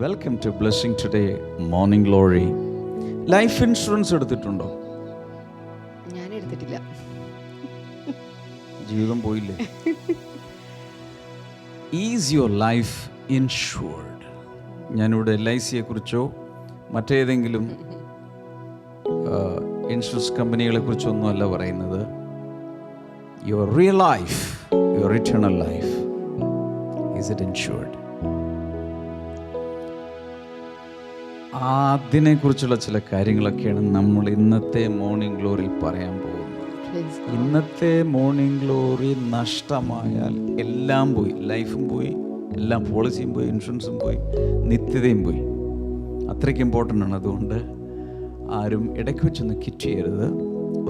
Welcome to blessing today morning glory. Life insurance എടുത്തിട്ടുണ്ടോ? ഞാൻ എടുത്തിട്ടില്ല. ജീവിതം പോയില്ലേ? Is your life insured? ഞാനിവിടെ LICയെ കുറിച്ചോ മറ്റേതെങ്കിലും ഇൻഷുറൻസ് കമ്പനികളെ കുറിച്ചൊന്നും അല്ല പറയുന്നത്. Your real life, your eternal life, is it insured? അതിനെക്കുറിച്ചുള്ള ചില കാര്യങ്ങളൊക്കെയാണ് നമ്മൾ ഇന്നത്തെ മോർണിംഗ് ഗ്ലോറിയിൽ പറയാൻ പോകുന്നത്. ഇന്നത്തെ മോർണിംഗ് ഗ്ലോറി നഷ്ടമായാൽ എല്ലാം പോയി. ലൈഫും പോയി, എല്ലാം പോളിസിയും പോയി, ഇൻഷുറൻസും പോയി, നിത്യതയും പോയി. അത്രയ്ക്ക് ഇമ്പോർട്ടൻ്റ് ആണ്. അതുകൊണ്ട് ആരും ഇടയ്ക്ക് വെച്ചൊന്ന് കിറ്റ് ചെയ്യരുത്.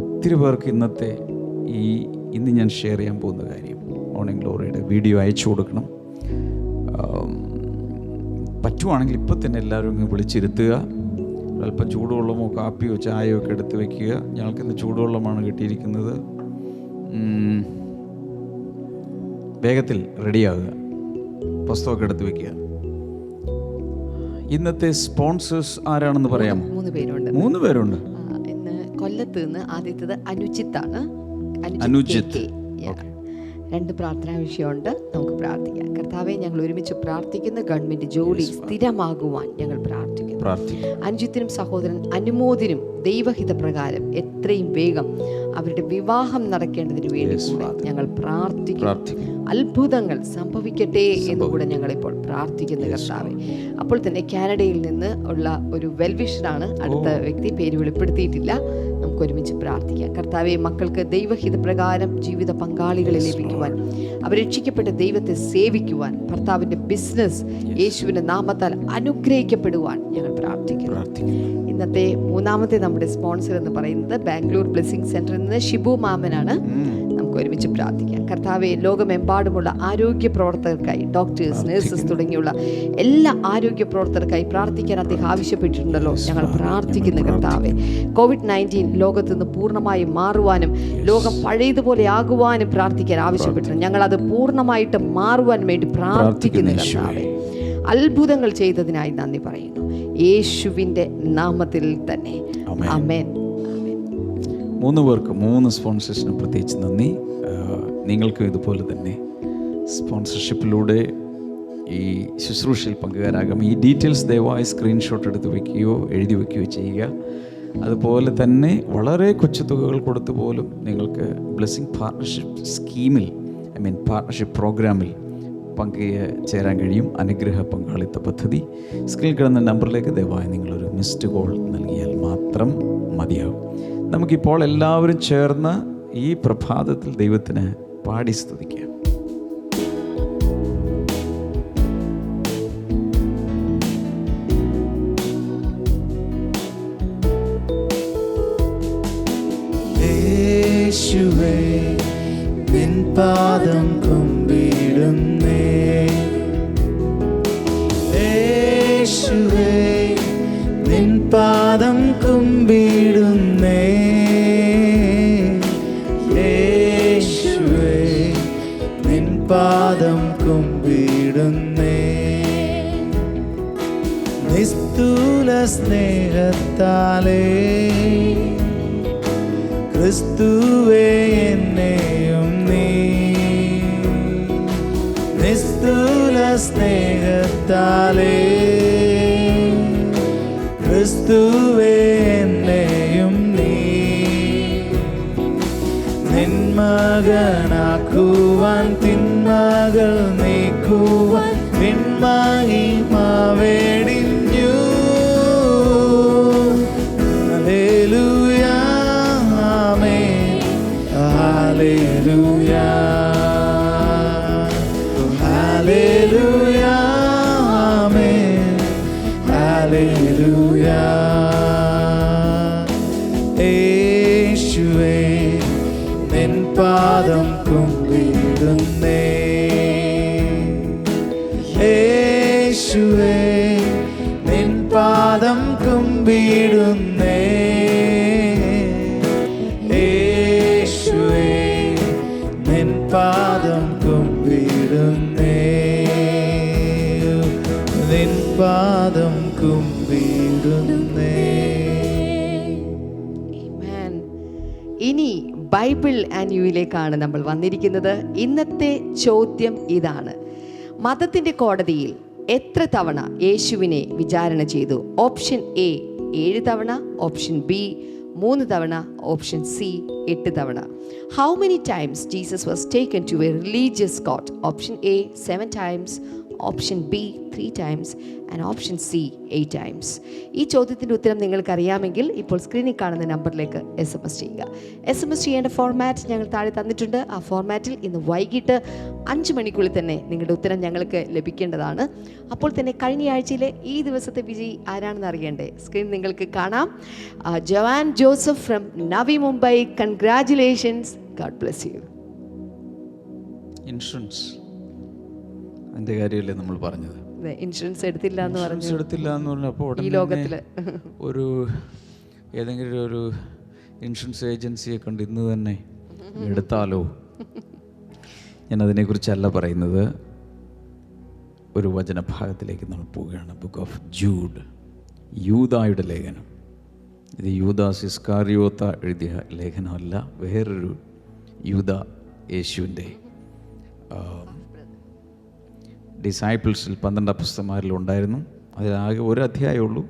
ഒത്തിരി പേർക്ക് ഇന്ന് ഞാൻ ഷെയർ ചെയ്യാൻ പോകുന്ന കാര്യം, മോർണിംഗ് ഗ്ലോറിയുടെ വീഡിയോ അയച്ചു കൊടുക്കണം. പറ്റുവാണെങ്കിൽ ഇപ്പോൾ തന്നെ എല്ലാവരും ഇങ്ങ് വിളിച്ചിരുത്തുക. അല്പം ചൂടുവെള്ളമോ കാപ്പിയോ ചായയോ ഒക്കെ എടുത്ത് വയ്ക്കുക. ഞങ്ങൾക്കിന്ന് ചൂടുവെള്ളമാണ് കിട്ടിയിരിക്കുന്നത്. വേഗത്തിൽ റെഡിയാകുക, പുസ്തകമൊക്കെ എടുത്ത് വയ്ക്കുക. ഇന്നത്തെ സ്പോൺസേഴ്സ് ആരാണെന്ന് പറയാമോ? 3 പേരുണ്ട്. ഇന്ന് കൊല്ലത്ത് നിന്ന് ആദ്യത്തേത് അനുജിത്താണ്. അനുജിത്ത്. 2 പ്രാർത്ഥനാ വിഷയമുണ്ട്. നമുക്ക് പ്രാർത്ഥിക്കാം. കർത്താവെ, ഞങ്ങൾ ഒരുമിച്ച് പ്രാർത്ഥിക്കുന്ന ഗവൺമെന്റ് ജോലി സ്ഥിരമാകുവാൻ ഞങ്ങൾ പ്രാർത്ഥിക്കുന്നു. അനുജിത്തിനും സഹോദരൻ അനുമോദിനും ദൈവഹിത പ്രകാരം എത്രയും വേഗം അവരുടെ വിവാഹം നടക്കേണ്ടതിന് വേണ്ടി ഞങ്ങൾ പ്രാർത്ഥിക്കുന്നു. അത്ഭുതങ്ങൾ സംഭവിക്കട്ടെ എന്നുകൂടെ ഞങ്ങളിപ്പോൾ പ്രാർത്ഥിക്കുന്ന കർത്താവെ. അപ്പോൾ തന്നെ കാനഡയിൽ നിന്ന് ഉള്ള ഒരു വെൽവിഷറാണ് അടുത്ത വ്യക്തി, പേര് വെളിപ്പെടുത്തിയിട്ടില്ല. നമുക്ക് ഒരുമിച്ച് പ്രാർത്ഥിക്കാം. കർത്താവെ, മക്കൾക്ക് ദൈവഹിത പ്രകാരം ജീവിത പങ്കാളികളെ ലഭിക്കുവാൻ, അവർ രക്ഷിക്കപ്പെട്ട ദൈവത്തെ സേവിക്കുവാൻ, ഭർത്താവിന്റെ ബിസിനസ് യേശുവിന്റെ നാമത്താൽ അനുഗ്രഹിക്കപ്പെടുവാൻ ഞങ്ങൾ പ്രാർത്ഥിക്കുന്നു. ഇന്നത്തെ 3ാമത്തെ നമ്മുടെ സ്പോൺസർ എന്ന് പറയുന്നത് ബാംഗ്ലൂർ ബ്ലെസ്സിംഗ് സെന്ററിൽ നിന്ന് ഷിബു മാമനാണ്. നമുക്ക് ഒരുമിച്ച് പ്രാർത്ഥിക്കാം. കർത്താവെ, ലോകമെമ്പാടുമുള്ള ആരോഗ്യ പ്രവർത്തകർക്കായി, ഡോക്ടേഴ്സ്, നഴ്സസ് തുടങ്ങിയുള്ള എല്ലാ ആരോഗ്യ പ്രവർത്തകർക്കായി പ്രാർത്ഥിക്കാൻ അദ്ദേഹം ആവശ്യപ്പെട്ടിട്ടുണ്ടല്ലോ. ഞങ്ങൾ പ്രാർത്ഥിക്കുന്ന കർത്താവെ, COVID-19 ലോകത്ത് നിന്ന് പൂർണ്ണമായി മാറുവാനും ലോകം പഴയതുപോലെ ആകുവാനും പ്രാർത്ഥിക്കാൻ ആവശ്യപ്പെട്ടിട്ടുണ്ട്. ഞങ്ങൾ അത് പൂർണ്ണമായിട്ട് മാറുവാൻ വേണ്ടി പ്രാർത്ഥിക്കുന്ന കർത്താവെ, അത്ഭുതങ്ങൾ ചെയ്തതിനായി നന്ദി പറയുന്നു. യേശുവിൻ്റെ നാമത്തിൽ തന്നെ ആമേൻ. 3 പേർക്ക്, 3 സ്പോൺസേഴ്സിനും പ്രത്യേകിച്ച് നന്ദി. നിങ്ങൾക്കും ഇതുപോലെ തന്നെ സ്പോൺസർഷിപ്പിലൂടെ ഈ ശുശ്രൂഷയിൽ പങ്കുകാരാകാം. ഈ ഡീറ്റെയിൽസ് ദയവായി സ്ക്രീൻഷോട്ട് എടുത്ത് വയ്ക്കുകയോ എഴുതി വയ്ക്കുകയോ ചെയ്യുക. അതുപോലെ തന്നെ വളരെ കൊച്ചു തുകകൾ കൊടുത്തു പോലും നിങ്ങൾക്ക് ബ്ലെസ്സിംഗ് പാർട്ണർഷിപ്പ് സ്കീമിൽ, പാർട്ണർഷിപ്പ് പ്രോഗ്രാമിൽ ചേരാൻ കഴിയും. അനുഗ്രഹ പങ്കാളിത്ത പദ്ധതി. സ്ക്രീനിൽ കിടന്ന നമ്പറിലേക്ക് ദയവായി നിങ്ങളൊരു മിസ്ഡ് കോൾ നൽകിയാൽ മാത്രം മതിയാകും. നമുക്കിപ്പോൾ എല്ലാവരും ചേർന്ന് ഈ പ്രഭാതത്തിൽ ദൈവത്തിന് പാടി സ്തുതിക്കാം. യേശുവേ, നിൻ പാദം കുമ്പിടുന്നേ. യേശുവേ, നിൻ പാദം കുമ്പിടുന്നേ. യേശുവേ, നിൻ പാദം കുമ്പിടുന്നേ. നിസ്തുല സ്നേഹത്താലേ ക്രിസ്തുവേ എന്നെയും നീ, നിസ്തുല സ്നേഹത്താലേ ക്രിസ്തുവേ എന്നെയും നീ, നിന്മകനാക്കുവാൻ തിന്മകൾ നീക്കുവാൻ നിന്മഹിമാവേടിഞ്ഞു. ഹല്ലേലൂയ, ആമേൻ, ഹല്ലേലൂയ, ഹല്ലേലൂയ, ആമേൻ, ഹല്ലേലൂയ. യേശുവേ, നിൻ പാദം കുമ്പിടുന്നേ. യേശുവേ, നിൻ പാദം കുമ്പിടുന്നേ. യേശുവേ, നിൻ പാദം കുമ്പിടുന്നേ. നിൻ പാദം പാദം കുമ്പിടുന്നേ. Amen. ഇനി ബൈബിൾ ആൻഡ് യുയിലേക്കാണ് നമ്മൾ വന്നിരിക്കുന്നത്. ഇന്നത്തെ ചോദ്യം ഇതാണ്: മതത്തിന്റെ കോടതിയിൽ എത്ര തവണ യേശുവിനെ വിചാരണ ചെയ്തു? ഓപ്ഷൻ എ 7 തവണ, ഓപ്ഷൻ ബി 3 തവണ, ഓപ്ഷൻ സി 8 തവണ. How many times Jesus was taken to a religious court? Option A 7 times, option B 3 times and option C 8 times. ഈ ചോദ്യത്തിൻ്റെ ഉത്തരം നിങ്ങൾക്ക് അറിയാമെങ്കിൽ ഇപ്പോൾ സ്ക്രീനിൽ കാണുന്ന നമ്പറിലേക്ക് SMS ചെയ്യുക. SMS ചെയ്യേണ്ട ഫോർമാറ്റ് ഞങ്ങൾ താഴെ തന്നിട്ടുണ്ട്. ആ ഫോർമാറ്റിൽ ഇന്ന് വൈകിട്ട് 5 മണിക്കുള്ളിൽ തന്നെ നിങ്ങളുടെ ഉത്തരം ഞങ്ങൾക്ക് ലഭിക്കേണ്ടതാണ്. അപ്പോൾ തന്നെ കഴിഞ്ഞ ആഴ്ചയിലെ ഈ ദിവസത്തെ വിജയി ആരാണെന്ന് അറിയണ്ടേ? സ്ക്രീൻ നിങ്ങൾക്ക് കാണാം. ജവാൻ Joseph from Navi Mumbai. Congratulations. God bless you. Insurance അതിൻ്റെ കാര്യമല്ലേ നമ്മൾ പറഞ്ഞത്? ഇൻഷുറൻസ് എടുത്തില്ല എന്ന് പറഞ്ഞു. എടുത്തില്ല എന്ന് പറഞ്ഞപ്പോൾ ഈ ലോകത്തില് ഒരു ഏതെങ്കിലും ഒരു ഇൻഷുറൻസ് ഏജൻസിയെ കണ്ട് ഇന്ന് തന്നെ എടുത്താലോ? ഞാൻ അതിനെക്കുറിച്ചല്ല പറയുന്നത്. ഒരു വചനഭാഗത്തിലേക്ക് നമ്മൾ പോവുകയാണ്. ബുക്ക് ഓഫ് ജൂഡ്, യൂദായുടെ ലേഖനം. ഇത് യൂദാസ് ഇസ്കാരിയോത്ത എഴുതിയ ലേഖനമല്ല, വേറൊരു യൂദ യേശുവിൻ്റെ ഡിസൈപ്പിൾസിൽ 12 അപ്പോസ്തലന്മാരിൽ ഉണ്ടായിരുന്നു. അതിലാകെ ഒരു അധ്യായമുള്ളൂ.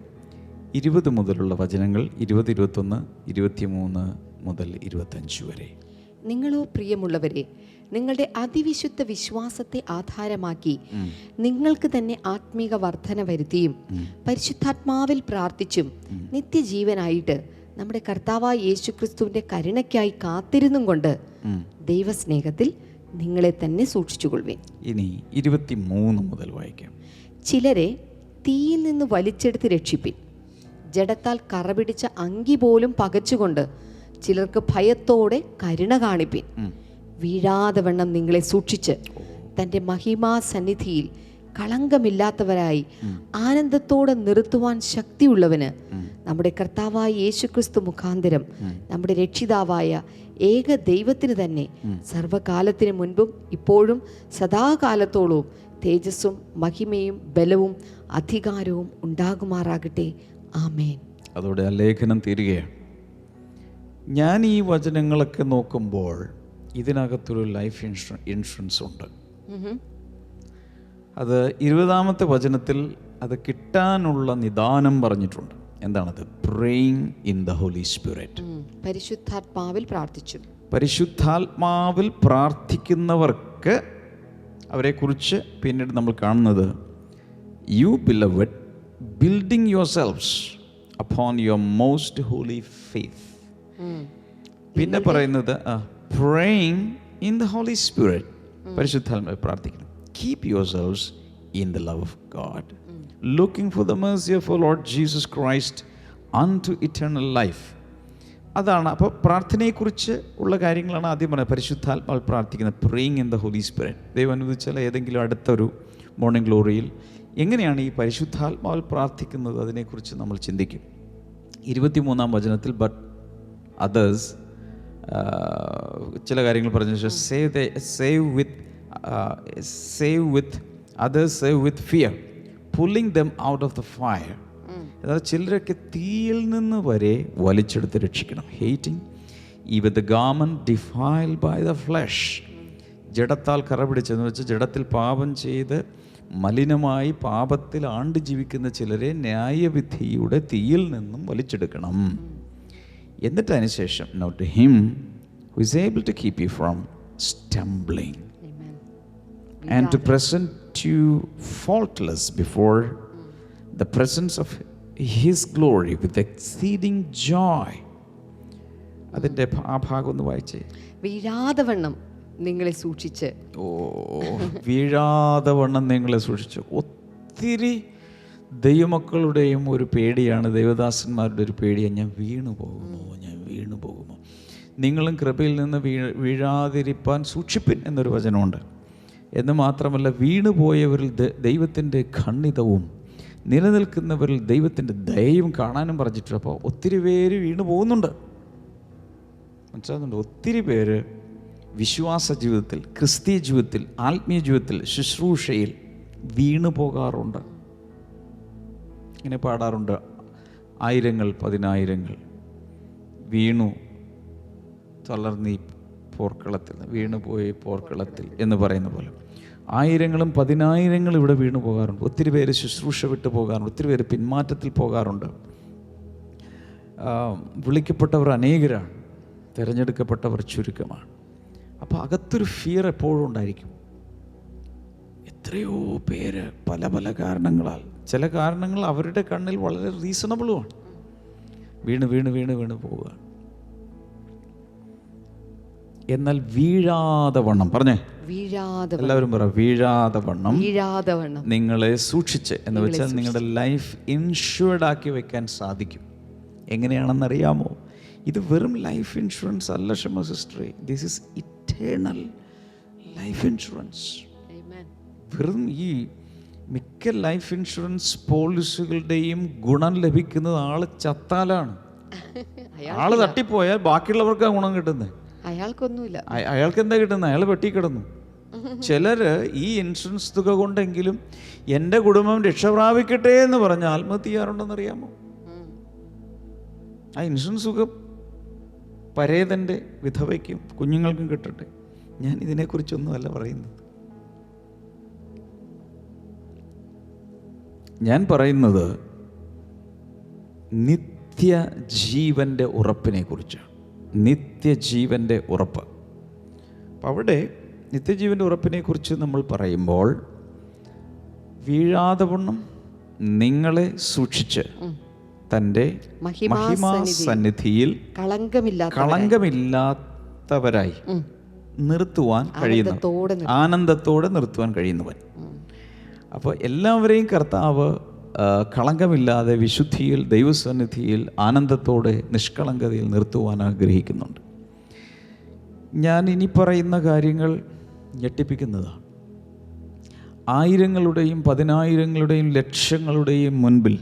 20 മുതലുള്ള വചനങ്ങൾ 20, 21, 23 മുതൽ 25 വരെ. നിങ്ങളോ പ്രിയമുള്ളവരെ, നിങ്ങളുടെ അതിവിശുദ്ധ വിശ്വാസത്തെ ആധാരമാക്കി നിങ്ങൾക്ക് തന്നെ ആത്മീക വർധന വരുത്തിയും പരിശുദ്ധാത്മാവിൽ പ്രാർത്ഥിച്ചും നിത്യജീവനായിട്ട് നമ്മുടെ കർത്താവായ യേശുക്രിസ്തുവിന്റെ കരുണയ്ക്കായി കാത്തിരുന്നും കൊണ്ട് ദൈവസ്നേഹത്തിൽ നിങ്ങളെ തന്നെ സൂക്ഷിച്ചുകൊള്ളുവിൻ. ഇനി 23 മുതൽ വായിക്കാം. ചിലരെ തീയിൽ നിന്ന് വലിച്ചെടുത്ത് രക്ഷിപ്പിൻ. ജഡത്താൽ കറപിടിച്ച അങ്കി പോലും പകച്ചുകൊണ്ട് ചിലർക്ക് ഭയത്തോടെ കരുണ കാണിപ്പിൻ. വീഴാതെ വണ്ണം നിങ്ങളെ സൂക്ഷിച്ച് തൻ്റെ മഹിമാ സന്നിധിയിൽ കളങ്കമില്ലാത്തവരായി ആനന്ദത്തോടെ നിർത്തുവാൻ ശക്തിയുള്ളവന് നമ്മുടെ കർത്താവായ യേശുക്രിസ്തു മുഖാന്തരം നമ്മുടെ രക്ഷിതാവായ ഏക ദൈവത്തിന് തന്നെ സർവകാലത്തിന് മുൻപും ഇപ്പോഴും സദാകാലത്തോളവും തേജസ്സും മഹിമയും ബലവും അധികാരവും ഉണ്ടാകുമാറാകട്ടെ. ആമേൻ. അതോടെ ആ ലേഖനം തീരുകയാണ്. ഞാൻ ഈ വചനങ്ങളൊക്കെ നോക്കുമ്പോൾ ഇതിനകത്തൊരു ലൈഫ് ഇൻഷുറൻസ് ഉണ്ട്. അത് 20ാമത്തെ വചനത്തിൽ അത് കിട്ടാനുള്ള നിദാനം പറഞ്ഞിട്ടുണ്ട്. എന്താണത്? Praying in the Holy Spirit. പരിശുദ്ധാത്മാവിൽ പ്രാർത്ഥിച്ചു. പരിശുദ്ധാത്മാവിൽ പ്രാർത്ഥിക്കുന്നവർക്ക് അവരെക്കുറിച്ച് പിന്നീട് നമ്മൾ കാണുന്നത് you beloved building yourselves upon your most holy faith. പിന്നെ പറയുന്നത് praying in the Holy Spirit. പരിശുദ്ധാത്മാവിൽ പ്രാർത്ഥിക്കണം. Keep yourselves in the love of God, looking for the mercy of our Lord Jesus Christ unto eternal life. അതാണ്. അപ്പോൾ പ്രാർത്ഥനയെക്കുറിച്ച് ഉള്ള കാര്യങ്ങളാണ് ആദ്യം പറയുന്നത്. പരിശുദ്ധാത്മാവിൽ പ്രാർത്ഥിക്കുന്നത്, praying in the Holy Spirit. ദൈവം അനുവദിച്ചാൽ ഏതെങ്കിലും അടുത്തൊരു മോർണിംഗ് ഗ്ലോറിയിൽ എങ്ങനെയാണ് ഈ പരിശുദ്ധാത്മാവിൽ പ്രാർത്ഥിക്കുന്നത് അതിനെക്കുറിച്ച് നമ്മൾ ചിന്തിക്കും. 23ാം വചനത്തിൽ ബട്ട് അതേഴ്സ് ചില കാര്യങ്ങൾ പറഞ്ഞു. Save with fear pulling them out of the fire. അതായത് ചിലരൊക്കെ തീയിൽ നിന്ന് വരെ വലിച്ചെടുത്ത് രക്ഷിക്കണം. hating even the garment defiled by the flesh. ജഡത്താൽ കറ പിടിച്ചെന്ന് വെച്ചാൽ ജഡത്തിൽ പാപം ചെയ്ത് മലിനമായി പാപത്തിൽ ആണ്ട് ജീവിക്കുന്ന ചിലരെ ന്യായവിധിയുടെ തീയിൽ നിന്നും വലിച്ചെടുക്കണം. എന്നിട്ട് അതിനുശേഷം now to him who is able to keep you from stumbling and to present you faultless before the presence of his glory with exceeding joy. അതിൻ്റെ ആ ഭാഗം ഒന്ന് വായിച്ചേ. വീഴാതെ വണ്ണം നിങ്ങളെ സൂക്ഷിച്ച്. വീഴാതെ വണ്ണം നിങ്ങളെ സൂക്ഷിച്ചു. ഒത്തിരി ദൈവമക്കളുടെയും ഒരു പേടിയാണ്, ദൈവദാസന്മാരുടെ ഒരു പേടിയാണ്, ഞാൻ വീണു പോകുമോ. നിങ്ങളും കൃപയിൽ നിന്ന് വീഴാതിരിപ്പാൻ സൂക്ഷിപ്പിൻ എന്നൊരു വചനമുണ്ട്. എന്ന് മാത്രമല്ല, വീണുപോയവരിൽ ദൈവത്തിൻ്റെ ഖണ്ഡിതവും നിലനിൽക്കുന്നവരിൽ ദൈവത്തിൻ്റെ ദയയും കാണാനും പറഞ്ഞിട്ടുണ്ട്. അപ്പോൾ ഒത്തിരി പേര് വീണു പോകുന്നുണ്ട്, മനസ്സിലാകുന്നുണ്ട്. ഒത്തിരി പേര് വിശ്വാസ ജീവിതത്തിൽ, ക്രിസ്തീയ ജീവിതത്തിൽ, ആത്മീയ ജീവിതത്തിൽ, ശുശ്രൂഷയിൽ വീണു പോകാറുണ്ട്. ഇങ്ങനെ പാടാറുണ്ട്, ആയിരങ്ങൾ പതിനായിരങ്ങൾ വീണു തളർന്നീ പോർക്കളത്തിൽ, വീണുപോയി പോർക്കളത്തിൽ എന്ന് പറയുന്ന പോലെ ആയിരങ്ങളും പതിനായിരങ്ങളും ഇവിടെ വീണു പോകാറുണ്ട്. ഒത്തിരി പേര് ശുശ്രൂഷ വിട്ടു പോകാറുണ്ട്, ഒത്തിരി പേര് പിന്മാറ്റത്തിൽ പോകാറുണ്ട്. വിളിക്കപ്പെട്ടവർ അനേകരാണ്, തിരഞ്ഞെടുക്കപ്പെട്ടവർ ചുരുക്കമാണ്. അപ്പോൾ അകത്തൊരു ഫിയർ എപ്പോഴും ഉണ്ടായിരിക്കും. എത്രയോ പേര് പല പല കാരണങ്ങളാൽ, ചില കാരണങ്ങൾ അവരുടെ കണ്ണിൽ വളരെ റീസണബിളുമാണ്, വീണ് വീണ് വീണ് വീണ് പോവുക. എന്നാൽ വീഴാതെ വണ്ണം, പറഞ്ഞേ എല്ലാവരും പറ, വീഴാതെ വണ്ണം നിങ്ങളെ സൂക്ഷിച്ച് എന്ന് വെച്ചാൽ നിങ്ങളുടെ ലൈഫ് ഇൻഷുർഡ് ആക്കി വെക്കാൻ സാധിക്കും. എങ്ങനെയാണെന്നറിയാമോ? ഇത് വെറും ലൈഫ് ഇൻഷുറൻസ് അല്ല ഷമ സിസ്റ്ററെ, this is eternal life insurance. വെറും ഈ മിക്ക ലൈഫ് ഇൻഷുറൻസ് പോളിസികളുടെയും ഗുണം ലഭിക്കുന്നത് ആള് ചത്താലാണ്. ആള് തട്ടിപ്പോയാൽ ബാക്കിയുള്ളവർക്കാണ് ഗുണം കിട്ടുന്നത്, അയാൾക്കൊന്നുമില്ല. അയാൾക്ക് എന്താ കിട്ടുന്നത്? അയാൾ വെട്ടിക്കിടന്നു. ചിലര് ഈ ഇൻഷുറൻസ് തുക കൊണ്ടെങ്കിലും എൻ്റെ കുടുംബം രക്ഷപ്രാപിക്കട്ടെ എന്ന് പറഞ്ഞ് ആത്മഹത്യ ചെയ്യാറുണ്ടെന്നറിയാമോ? ആ ഇൻഷുറൻസ് തുക പരേതൻ്റെ വിധവയ്ക്കും കുഞ്ഞുങ്ങൾക്കും കിട്ടട്ടെ. ഞാൻ ഇതിനെക്കുറിച്ചൊന്നുമല്ല പറയുന്നത്. ഞാൻ പറയുന്നത് നിത്യജീവൻ്റെ ഉറപ്പിനെ കുറിച്ചാണ്. നിത്യജീവൻ്റെ ഉറപ്പ്. അപ്പം അവിടെ നിത്യജീവൻ്റെ ഉറപ്പിനെ കുറിച്ച് നമ്മൾ പറയുമ്പോൾ, വീഴാതെ വണ്ണം നിങ്ങളെ സൂക്ഷിച്ച് തൻ്റെ മഹിമാസന്നിധിയിൽ കളങ്കമില്ലാത്തവരായി നിർത്തുവാൻ കഴിയുന്ന, ആനന്ദത്തോടെ നിർത്തുവാൻ കഴിയുന്നവൻ. അപ്പോൾ എല്ലാവരെയും കർത്താവ് കളങ്കമില്ലാതെ വിശുദ്ധിയിൽ, ദൈവസന്നിധിയിൽ, ആനന്ദത്തോടെ, നിഷ്കളങ്കതയിൽ നിർത്തുവാൻ ആഗ്രഹിക്കുന്നുണ്ട്. ഞാൻ ഇനി പറയുന്ന കാര്യങ്ങൾ ഞെട്ടിപ്പിക്കുന്നതാണ്. ആയിരങ്ങളുടെയും പതിനായിരങ്ങളുടെയും ലക്ഷങ്ങളുടെയും മുൻപിൽ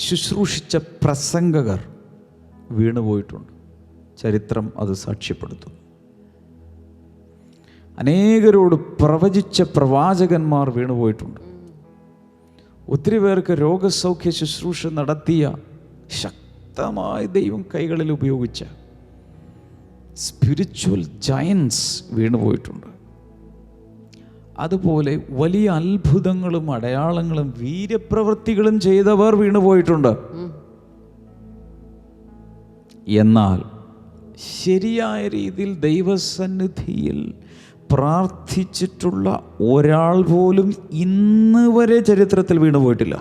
ശുശ്രൂഷിച്ച പ്രസംഗകർ വീണുപോയിട്ടുണ്ട്. ചരിത്രം അത് സാക്ഷ്യപ്പെടുത്തുന്നു. അനേകരോട് പ്രവചിച്ച പ്രവാചകന്മാർ വീണുപോയിട്ടുണ്ട്. ഒത്തിരി പേർക്ക് രോഗസൗഖ്യ ശുശ്രൂഷ നടത്തിയ, ശക്തമായ ദൈവം കൈകളിൽ ഉപയോഗിച്ച സ്പിരിച്വൽ ജയൻസ് വീണുപോയിട്ടുണ്ട്. അതുപോലെ വലിയ അത്ഭുതങ്ങളും അടയാളങ്ങളും വീര്യപ്രവൃത്തികളും ചെയ്തവർ വീണുപോയിട്ടുണ്ട്. എന്നാൽ ശരിയായ രീതിയിൽ ദൈവസന്നിധിയിൽ പ്രാർത്ഥിച്ചിട്ടുള്ള ഒരാൾ പോലും ഇന്ന് വരെ ചരിത്രത്തിൽ വീണുപോയിട്ടില്ല.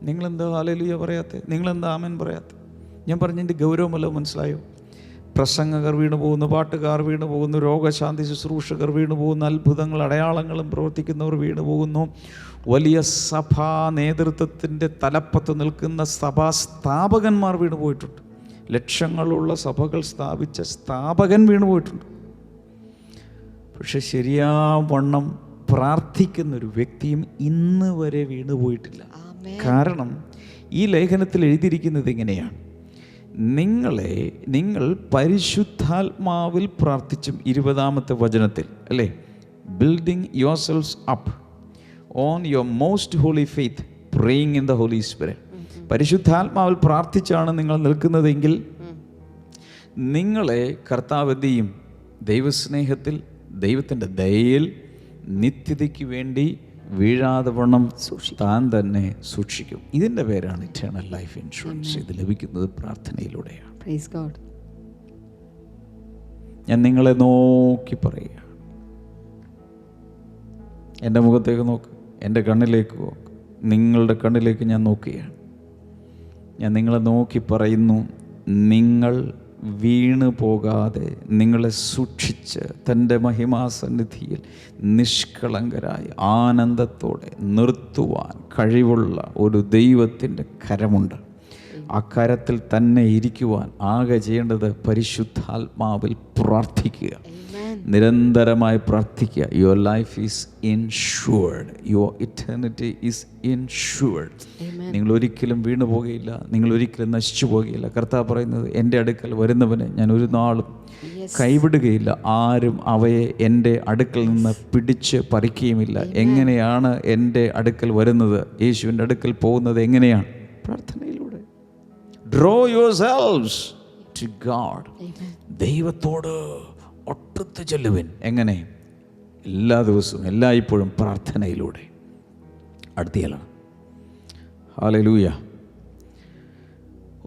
നിങ്ങളെന്താ ഹല്ലേലൂയ പറയാത്തെ? നിങ്ങളെന്താ ആമേൻ പറയാത്തെ? ഞാൻ പറഞ്ഞതിൻ്റെ ഗൗരവമല്ലോ മനസ്സിലായോ? പ്രസംഗകർ വീണു പോകുന്നു, പാട്ടുകാർ വീണു പോകുന്നു, രോഗശാന്തി ശുശ്രൂഷകർ വീണു പോകുന്നു, അത്ഭുതങ്ങൾ അടയാളങ്ങളും പ്രവർത്തിക്കുന്നവർ വീണു പോകുന്നു, വലിയ സഭാ നേതൃത്വത്തിൻ്റെ തലപ്പത്ത് നിൽക്കുന്ന സഭാ സ്ഥാപകന്മാർ വീണു പോയിട്ടുണ്ട്, ലക്ഷങ്ങളുള്ള സഭകൾ സ്ഥാപിച്ച സ്ഥാപകൻ വീണു പോയിട്ടുണ്ട്. പക്ഷെ ശരിയാവണ്ണം പ്രാർത്ഥിക്കുന്നൊരു വ്യക്തിയും ഇന്ന് വരെ വീണുപോയിട്ടില്ല. കാരണം ഈ ലേഖനത്തിൽ എഴുതിയിരിക്കുന്നത് ഇങ്ങനെയാണ്: നിങ്ങൾ പരിശുദ്ധാത്മാവിൽ പ്രാർത്ഥിച്ചും, 20-ാമത്തെ വചനത്തിൽ അല്ലേ, building yourselves up on your most holy faith praying in the Holy Spirit. പരിശുദ്ധാത്മാവിൽ പ്രാർത്ഥിച്ചാണ് നിങ്ങൾ നിൽക്കുന്നതെങ്കിൽ നിങ്ങളെ കർത്താവ് എന്ത് ചെയ്യും? ദൈവസ്നേഹത്തിൽ, ദൈവത്തിൻ്റെ ദയയിൽ നിത്യതയ്ക്ക് വേണ്ടി വീഴാതെ വണ്ണം താൻ തന്നെ സൂക്ഷിക്കും. ഇതിൻ്റെ പേരാണ് ഇറ്റേണൽ ലൈഫ് ഇൻഷുറൻസ്. ഇത് ലഭിക്കുന്നത് പ്രാർത്ഥനയിലൂടെയാണ്. Praise God. ഞാൻ നിങ്ങളെ നോക്കി പറയുക, എൻ്റെ മുഖത്തേക്ക് നോക്ക്, എൻ്റെ കണ്ണിലേക്ക് നോക്ക്, നിങ്ങളുടെ കണ്ണിലേക്ക് ഞാൻ നോക്കുകയാണ്. ഞാൻ നിങ്ങളെ നോക്കി പറയുന്നു, നിങ്ങൾ വീണു പോകാതെ നിങ്ങളെ സൂക്ഷിച്ച് തൻ്റെ മഹിമാസന്നിധിയിൽ നിഷ്കളങ്കരായി ആനന്ദത്തോടെ നിർത്തുവാൻ കഴിവുള്ള ഒരു ദൈവത്തിൻ്റെ കരമുണ്ട്. ആ കരത്തിൽ തന്നെ ഇരിക്കുവാൻ ആകെ ചെയ്യേണ്ടത് പരിശുദ്ധാത്മാവിൽ പ്രാർത്ഥിക്കുക, നിരന്തരമായി പ്രാർത്ഥിക്കുക. Your life is insured, your eternity is insured. നിങ്ങൾ ഒരിക്കലും വീണു പോകുകയില്ല, നിങ്ങൾ ഒരിക്കലും നശിച്ചു പോകുകയില്ല. കർത്താവ് പറയുന്നത്, എൻ്റെ അടുക്കൽ വരുന്നവനെ ഞാൻ ഒരു നാളും കൈവിടുകയില്ല. ആരും അവയെ എൻ്റെ അടുക്കൽ നിന്ന് പിടിച്ച് പറിക്കുകയുമില്ല. എങ്ങനെയാണ് എൻ്റെ അടുക്കൽ വരുന്നത്, യേശുവിൻ്റെ അടുക്കൽ പോകുന്നത് എങ്ങനെയാണ്? പ്രാർത്ഥനയിലൂടെ. Draw yourselves to God. ദൈവത്തോട് ഒട്ടത്ത് ചെല്ലുവിൻ. എങ്ങനെ? എല്ലാ ദിവസവും എല്ലായ്പ്പോഴും പ്രാർത്ഥനയിലൂടെ. അടുത്തയാളാണ്. Hallelujah.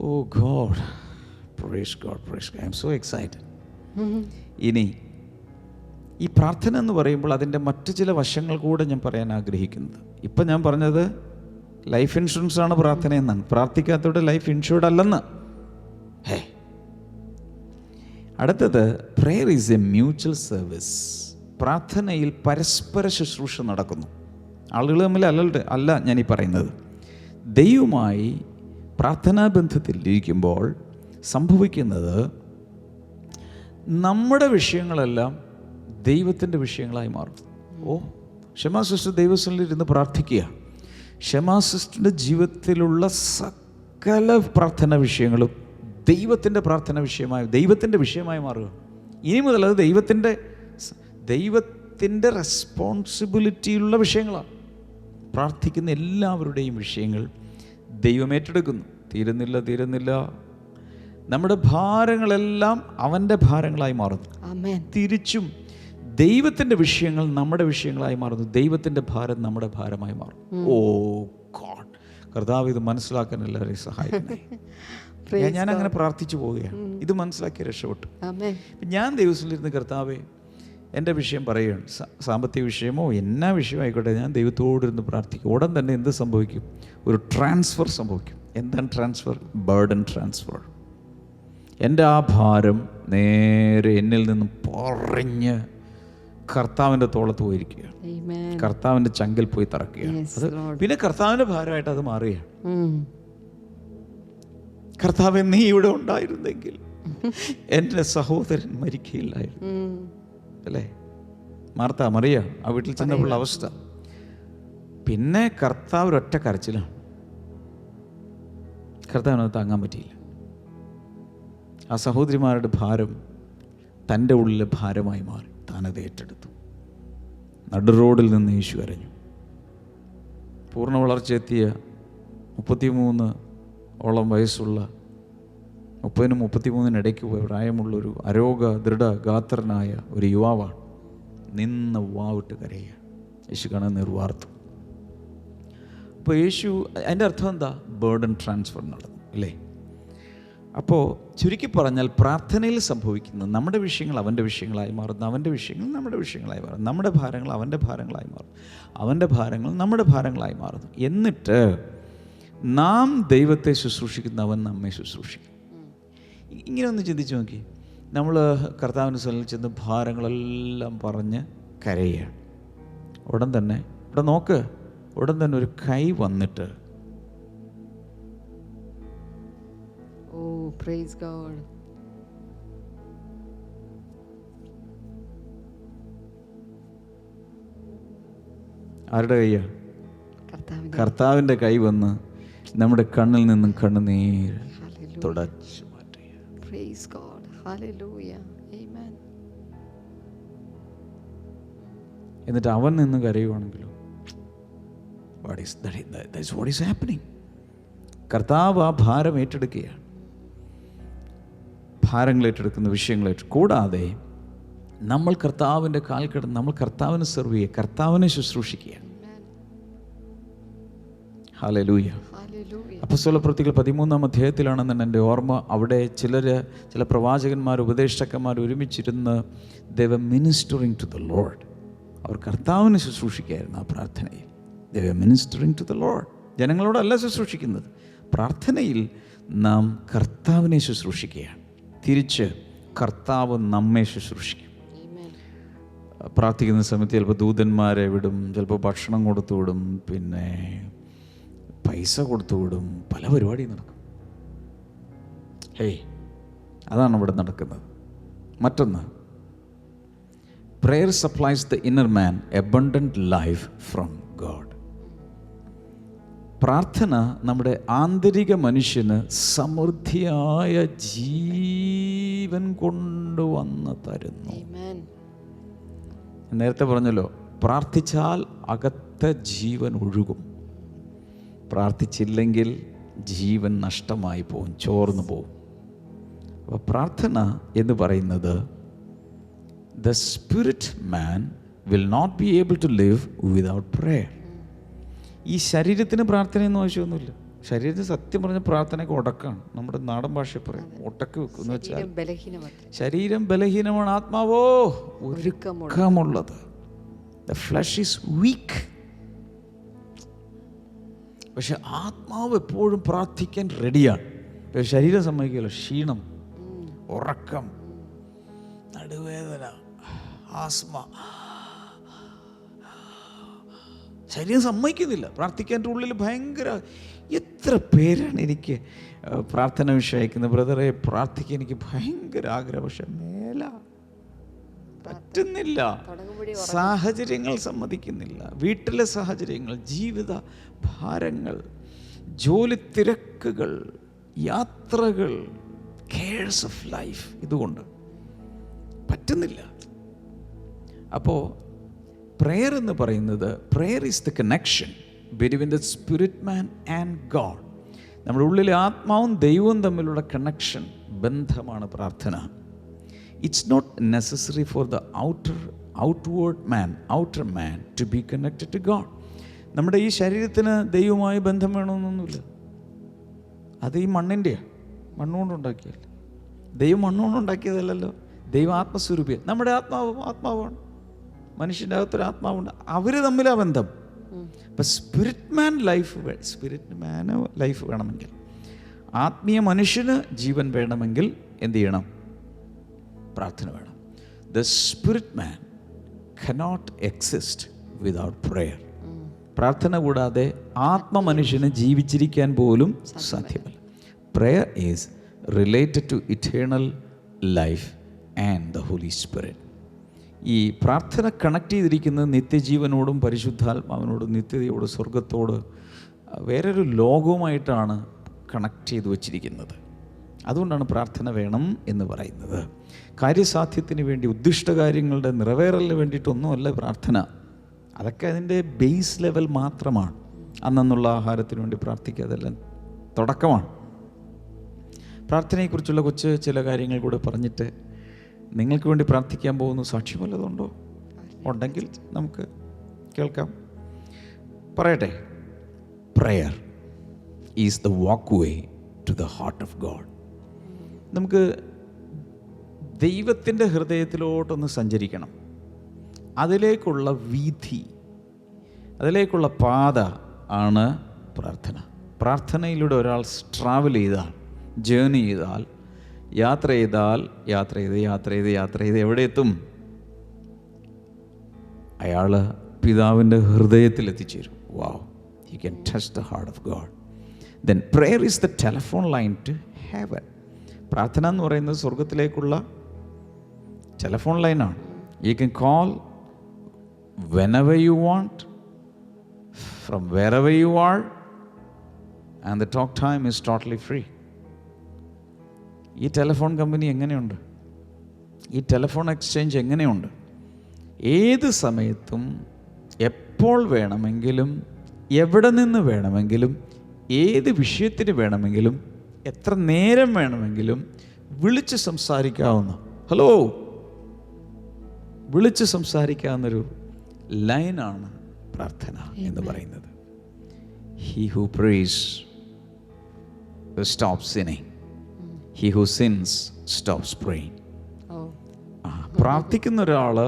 Oh God, praise God, praise God. I am so excited. ഇനി ഈ പ്രാർത്ഥന എന്ന് പറയുമ്പോൾ അതിൻ്റെ മറ്റു ചില വശങ്ങൾ കൂടെ ഞാൻ പറയാൻ ആഗ്രഹിക്കുന്നത്. ഇപ്പം ഞാൻ പറഞ്ഞത് ലൈഫ് ഇൻഷുറൻസ് ആണ് പ്രാർത്ഥന എന്നാണ്. പ്രാർത്ഥിക്കാത്തവരുടെ ലൈഫ് ഇൻഷുർഡ് അല്ലെന്ന്. അടുത്തത്, prayer is A mutual service. പ്രാർത്ഥനയിൽ പരസ്പര ശുശ്രൂഷ നടക്കുന്നു. ആളുകൾ തമ്മിൽ അല്ല ഞാനീ പറയുന്നത്. ദൈവവുമായി പ്രാർത്ഥനാ ബന്ധത്തിൽ ഇരിക്കുമ്പോൾ സംഭവിക്കുന്നത്, നമ്മുടെ വിഷയങ്ങളെല്ലാം ദൈവത്തിൻ്റെ വിഷയങ്ങളായി മാറും. ഷെമാ സിസ്റ്റർ ദൈവസ്ഥലിൽ ഇരുന്ന് പ്രാർത്ഥിക്കുക. ഷെമാ സിസ്റ്ററിൻ്റെ ജീവിതത്തിലുള്ള സകല പ്രാർത്ഥന വിഷയങ്ങളും ദൈവത്തിൻ്റെ പ്രാർത്ഥന ദൈവത്തിൻ്റെ വിഷയമായി മാറുക. ഇനി മുതൽ അത് ദൈവത്തിൻ്റെ റെസ്പോൺസിബിലിറ്റിയുള്ള വിഷയങ്ങളാണ്. പ്രാർത്ഥിക്കുന്ന എല്ലാവരുടെയും വിഷയങ്ങൾ ദൈവം ഏറ്റെടുക്കുന്നു. തീരുന്നില്ല. നമ്മുടെ ഭാരങ്ങളെല്ലാം അവൻ്റെ ഭാരങ്ങളായി മാറുന്നു. തിരിച്ചും ദൈവത്തിൻ്റെ വിഷയങ്ങൾ നമ്മുടെ വിഷയങ്ങളായി മാറുന്നു. ദൈവത്തിൻ്റെ ഭാരം നമ്മുടെ ഭാരമായി മാറും. ഓ ഗോഡ്, കർത്താവ് ഇത് മനസ്സിലാക്കാൻ എല്ലാവരെയും സഹായിക്കണേ. ഞാൻ അങ്ങനെ പ്രാർത്ഥിച്ചു പോവുകയാണ്. ഇത് മനസ്സിലാക്കി രക്ഷപ്പെട്ടു. ഞാൻ ദൈവത്തിലിരുന്ന്, കർത്താവേ എൻ്റെ വിഷയം പറയുകയാണ്. സാമ്പത്തിക വിഷയമോ എന്നാ വിഷയം ആയിക്കോട്ടെ, ഞാൻ ദൈവത്തോടിരുന്ന് പ്രാർത്ഥിക്കും. ഉടൻ തന്നെ എന്ത് സംഭവിക്കും? ഒരു ട്രാൻസ്ഫർ സംഭവിക്കും. എന്താണ് ട്രാൻസ്ഫർ? Burden transfer. എൻ്റെ ആ ഭാരം നേരെ എന്നിൽ നിന്നും പറഞ്ഞ് കർത്താവിൻ്റെ തോളത്ത് പോയിരിക്കുകയാണ്. കർത്താവിൻ്റെ ചങ്കിൽ പോയി തറക്കുകയാണ്. അത് പിന്നെ കർത്താവിൻ്റെ ഭാരമായിട്ട് അത് മാറുകയാണ്. കർത്താവേ, നീ ഇവിടെ ഉണ്ടായിരുന്നെങ്കിൽ എൻ്റെ സഹോദരൻ മരിക്കുകയില്ലായിരുന്നു. അല്ലേ? മാർത്ത, മറിയ ആ വീട്ടിൽ ചെന്നപ്പോൾ അവസ്ഥ. പിന്നെ കർത്താവ് ഒരൊറ്റ കരച്ചിലാണ്. കർത്താവിനത് താങ്ങാൻ പറ്റിയില്ല. ആ സഹോദരിമാരുടെ ഭാരം തൻ്റെ ഉള്ളിലെ ഭാരമായി മാറി. താനത് ഏറ്റെടുത്തു. നടു റോഡിൽ നിന്ന് യേശു കരഞ്ഞു. പൂർണ്ണ വളർച്ചയെത്തിയ 33 ഓളം വയസ്സുള്ള, 30-നും 33-നും ഇടയ്ക്ക് പ്രായമുള്ളൊരു അരോഗ ദൃഢഗാത്രനായ ഒരു യുവാവാണ്. നിന്ന് വാവിട്ട് കരയുക. യേശു കാണാൻ നിർവാർത്തു. അപ്പോൾ യേശു, അതിൻ്റെ അർത്ഥം എന്താ? ബേർഡൻ ട്രാൻസ്ഫർ നടന്നു, അല്ലേ? അപ്പോൾ ചുരുക്കി പറഞ്ഞാൽ പ്രാർത്ഥനയിൽ സംഭവിക്കുന്നത്, നമ്മുടെ വിഷയങ്ങൾ അവൻ്റെ വിഷയങ്ങളായി മാറുന്നു, അവൻ്റെ വിഷയങ്ങൾ നമ്മുടെ വിഷയങ്ങളായി മാറുന്നു, നമ്മുടെ ഭാരങ്ങൾ അവൻ്റെ ഭാരങ്ങളായി മാറുന്നു, അവൻ്റെ ഭാരങ്ങൾ നമ്മുടെ ഭാരങ്ങളായി മാറുന്നു. എന്നിട്ട് നാം ദൈവത്തെ ശുശ്രൂഷിക്കുന്ന അവൻ നമ്മെ ശുശ്രൂഷിക്കും. ഇങ്ങനെ ഒന്ന് ചിന്തിച്ച് നോക്കി. നമ്മൾ കർത്താവിൻ്റെ സ്ഥലത്തിൽ ചെന്ന് ഭാരങ്ങളെല്ലാം പറഞ്ഞ് കരയുകയാണ്. ഉടൻ തന്നെ ഇവിടെ നോക്ക്, ഉടൻ തന്നെ ഒരു കൈ വന്നിട്ട്, praise God. ആരുടെ കൈയാ? കർത്താവിൻ്റെ കൈ വന്ന് നമ്മുടെ കണ്ണിൽ നിന്നും കണ്ണുനീര് തുടച്ചു മാറ്റുക. Praise God. Hallelujah. Amen. എന്നിട്ട് അവൻ നിന്ന് കരയുവാണെങ്കിലും what is happening? കർത്താവ് ആ ഭാരം ഏറ്റെടുക്കുകയാണ്. ഭാരങ്ങൾ ഏറ്റെടുക്കുന്ന വിഷയങ്ങൾ കൂടാതെ നമ്മൾ കർത്താവിൻ്റെ കാൽ കിടന്ന് നമ്മൾ കർത്താവിനെ സെർവ് ചെയ്യുക, കർത്താവിനെ ശുശ്രൂഷിക്കുക. ഹല്ലേലൂയ. അപ്പോസ്തലപ്രവൃത്തികൾ 13-ാം അധ്യായത്തിലാണെന്ന് എൻ്റെ ഓർമ്മ. അവിടെ ചില പ്രവാചകന്മാർ, ഉപദേഷ്ടാക്കന്മാർ ഒരുമിച്ചിരുന്ന് they were ministering to the Lord. അവർ കർത്താവിനെ ശുശ്രൂഷിക്കുകയായിരുന്നു. ആ പ്രാർത്ഥനയിൽ they were ministering to the Lord. ജനങ്ങളോടല്ല ശുശ്രൂഷിക്കുന്നത്. പ്രാർത്ഥനയിൽ നാം കർത്താവിനെ ശുശ്രൂഷിക്കുകയാണ്. തിരിച്ച് കർത്താവ് നമ്മെ ശുശ്രൂഷിക്കും. പ്രാർത്ഥിക്കുന്ന സമയത്ത് ചിലപ്പോൾ ദൂതന്മാരെ വിടും, ചിലപ്പോൾ ഭക്ഷണം കൊടുത്തു വിടും, പിന്നെ പൈസ കൊടുത്തു വിടും, പല പരിപാടിയും നടക്കും. അതാണ് ഇവിടെ നടക്കുന്നത്. മറ്റൊന്ന്, prayer supplies the inner man abundant life from God. പ്രാർത്ഥന നമ്മുടെ ആന്തരിക മനുഷ്യന് സമൃദ്ധിയായ ജീവൻ കൊണ്ടുവന്ന് തരുന്നു. Amen. നേരത്തെ പറഞ്ഞല്ലോ, പ്രാർത്ഥിച്ചാൽ അകത്തെ ജീവൻ ഒഴുകും, പ്രാർത്ഥിച്ചില്ലെങ്കിൽ ജീവൻ നഷ്ടമായി പോകും, ചോർന്നു പോകും. അപ്പോൾ പ്രാർത്ഥന എന്ന് പറയുന്നത് the spirit man will not be able to live without prayer. ഈ ശരീരത്തിന് പ്രാർത്ഥനയൊന്നും ആവശ്യമൊന്നുമില്ല. ശരീരത്തിന് സത്യം പറഞ്ഞ പ്രാർത്ഥനയ്ക്ക് ഉടക്കാണ്. നമ്മുടെ നാടൻ ഭാഷയിൽ പറയും ഉടക്ക് വെക്കുന്ന വെച്ചാൽ ശരീരം ബലഹീനമാണ്, ആത്മാവോ ഒരുക്കമുള്ളത്. The flesh is weak. പക്ഷെ ആത്മാവ് എപ്പോഴും പ്രാർത്ഥിക്കാൻ റെഡിയാണ്. ശരീരം സമ്മതിക്കില്ല. ക്ഷീണം, ഉറക്കം, നടുവേദന, ആസ്മ, ശരീരം സമ്മതിക്കുന്നില്ല. പ്രാർത്ഥിക്കാൻ്റെ ഉള്ളിൽ ഭയങ്കര. എത്ര പേരാണ് എനിക്ക് പ്രാർത്ഥന വിഷയം അയക്കുന്നത്, ബ്രദറെ പ്രാർത്ഥിക്കാൻ എനിക്ക് ഭയങ്കര ആഗ്രഹം, പക്ഷെ മേല പറ്റുന്നില്ല, സാഹചര്യങ്ങൾ സമ്മതിക്കുന്നില്ല. വീട്ടിലെ സാഹചര്യങ്ങൾ, ജീവിത ഭാരങ്ങൾ, ജോലി തിരക്കുകൾ, യാത്രകൾ, കെയർസ് ഓഫ് ലൈഫ്, ഇതുകൊണ്ട് പറ്റുന്നില്ല. അപ്പോൾ പ്രെയർ എന്ന് പറയുന്നത്, prayer is the connection between the spirit man and God. നമ്മുടെ ഉള്ളിലെ ആത്മാവും ദൈവവും തമ്മിലുള്ള കണക്ഷൻ, ബന്ധമാണ് പ്രാർത്ഥന. It's not necessary for the outer man to be connected to God. നമ്മുടെ ഈ ശരീരത്തിന് ദൈവവുമായി ബന്ധം വേണമെന്നൊന്നുമില്ല. അത് ഈ മണ്ണിൻ്റെയാണ്, മണ്ണുകൊണ്ടുണ്ടാക്കിയല്ല. ദൈവം മണ്ണുകൊണ്ടുണ്ടാക്കിയതല്ലല്ലോ. ദൈവം ആത്മസ്വരൂപിയാണ്. നമ്മുടെ ആത്മാവാണ്. മനുഷ്യൻ്റെ അകത്തൊരു ആത്മാവുണ്ട്. അവർ തമ്മിലാണ് ബന്ധം. അപ്പം സ്പിരിറ്റ് മാൻ ലൈഫ് വേണമെങ്കിൽ, ആത്മീയ മനുഷ്യന് ജീവൻ വേണമെങ്കിൽ എന്ത് ചെയ്യണം? പ്രാർത്ഥന വേണം. The spirit man cannot exist without prayer. പ്രാർത്ഥന കൂടാതെ ആത്മമനുഷ്യന് ജീവിച്ചിരിക്കാൻ പോലും സാധ്യമല്ല. Prayer is related to eternal life and the Holy Spirit. ഈ പ്രാർത്ഥന കണക്ട് ചെയ്തിരിക്കുന്നത് നിത്യജീവനോടും പരിശുദ്ധാത്മാവിനോടും നിത്യതയോട് സ്വർഗത്തോട് വേറൊരു ലോകവുമായിട്ടാണ് കണക്ട് ചെയ്ത് വച്ചിരിക്കുന്നത്. അതുകൊണ്ടാണ് പ്രാർത്ഥന വേണം എന്ന് പറയുന്നത്. കാര്യസാധ്യത്തിന് വേണ്ടി, ഉദ്ദിഷ്ട കാര്യങ്ങളുടെ നിറവേറലിന് വേണ്ടിയിട്ടൊന്നുമല്ല പ്രാർത്ഥന. അതൊക്കെ അതിൻ്റെ ബേസ് ലെവൽ മാത്രമാണ്. അന്നുള്ള ആഹാരത്തിന് വേണ്ടി പ്രാർത്ഥിക്കുക, അതെല്ലാം തുടക്കമാണ്. പ്രാർത്ഥനയെക്കുറിച്ചുള്ള ചില കാര്യങ്ങൾ കൂടെ പറഞ്ഞിട്ട് നിങ്ങൾക്ക് വേണ്ടി പ്രാർത്ഥിക്കാൻ പോകുന്ന സാക്ഷ്യം വല്ലതുണ്ടോ? ഉണ്ടെങ്കിൽ നമുക്ക് കേൾക്കാം. പറയട്ടെ. Prayer is the walkway to the heart of God. നമുക്ക് ദൈവത്തിൻ്റെ ഹൃദയത്തിലോട്ടൊന്ന് സഞ്ചരിക്കണം. അതിലേക്കുള്ള വീഥി, അതിലേക്കുള്ള പാത ആണ് പ്രാർത്ഥന. പ്രാർത്ഥനയിലൂടെ ഒരാൾ ട്രാവൽ ചെയ്താൽ, ജേർണി ചെയ്താൽ, യാത്ര ചെയ്ത് എവിടെ എത്തും? അയാൾ പിതാവിൻ്റെ ഹൃദയത്തിൽ എത്തിച്ചേരും. Wow, he can touch the heart of God. Then prayer is the telephone line to heaven. പ്രാർത്ഥന എന്ന് പറയുന്നത് സ്വർഗത്തിലേക്കുള്ള ടെലിഫോൺ ലൈനാണ്. You can call whenever you want, from wherever you are, and the talk time is totally free. ഈ telephone company എങ്ങനെയുണ്ട്? ഈ telephone exchange എങ്ങനെയുണ്ട്? ഏത് സമയത്തും എപ്പോൾ വേണമെങ്കിലും, എവിടെ നിന്ന് വേണമെങ്കിലും, ഏത് വിഷയത്തിന് വേണമെങ്കിലും, എത്ര നേരം വേണമെങ്കിലും വിളിച്ച് സംസാരിക്കാവുന്ന, ഹലോ വിളിച്ച് സംസാരിക്കാവുന്നൊരു ലൈനാണ് പ്രാർത്ഥന എന്ന് പറയുന്നത്. He who prays stops sinning. He who sins stops praying. പ്രാർത്ഥിക്കുന്ന ഒരാള്